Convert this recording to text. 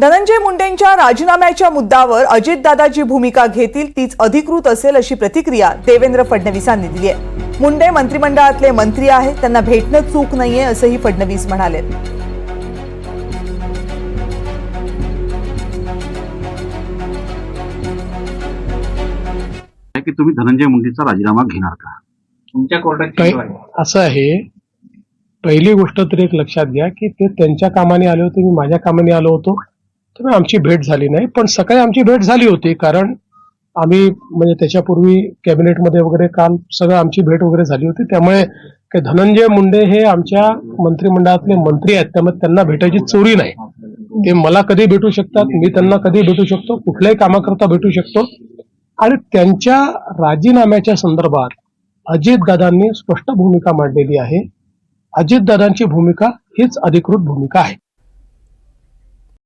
धनंजय मुंडेंच्या राजीनाम्याच्या मुद्द्यावर अजितदादाची भूमिका घेतील तीच अधिकृत असेल अशी प्रतिक्रिया देवेंद्र फडणवीसांनी दिली आहे। मुंडे मंत्रिमंडळातले मंत्री आहेत, त्यांना भेटणं चूक नाहीये असंही फडणवीस म्हणाले। की तुम्ही धनंजय मुंडेचा राजीनामा घेणार का? तुमच्या कोर्टात असं आहे, पहिली गोष्ट तर एक लक्षात घ्या की ते त्यांच्या कामाने आले होते, मी माझ्या कामाने आलो होतो, तर आमची भेट झाली नाही। पण सकाळी आमची भेट झाली होती, कारण आम्ही म्हणजे त्याच्यापूर्वी कॅबिनेटमध्ये वगैरे काल सगळं आमची भेट वगैरे झाली होती। त्यामुळे काही धनंजय मुंडे हे आमच्या मंत्रिमंडळातले मंत्री आहेत, त्यामुळे त्यांना भेटायची चोरी नाही। ते मला कधी भेटू शकतात, मी त्यांना कधी भेटू शकतो, कुठल्याही कामाकरता भेटू शकतो। आणि त्यांच्या राजीनाम्याच्या संदर्भात अजितदादांनी स्पष्ट भूमिका मांडलेली आहे। अजितदादांची भूमिका हीच अधिकृत भूमिका आहे।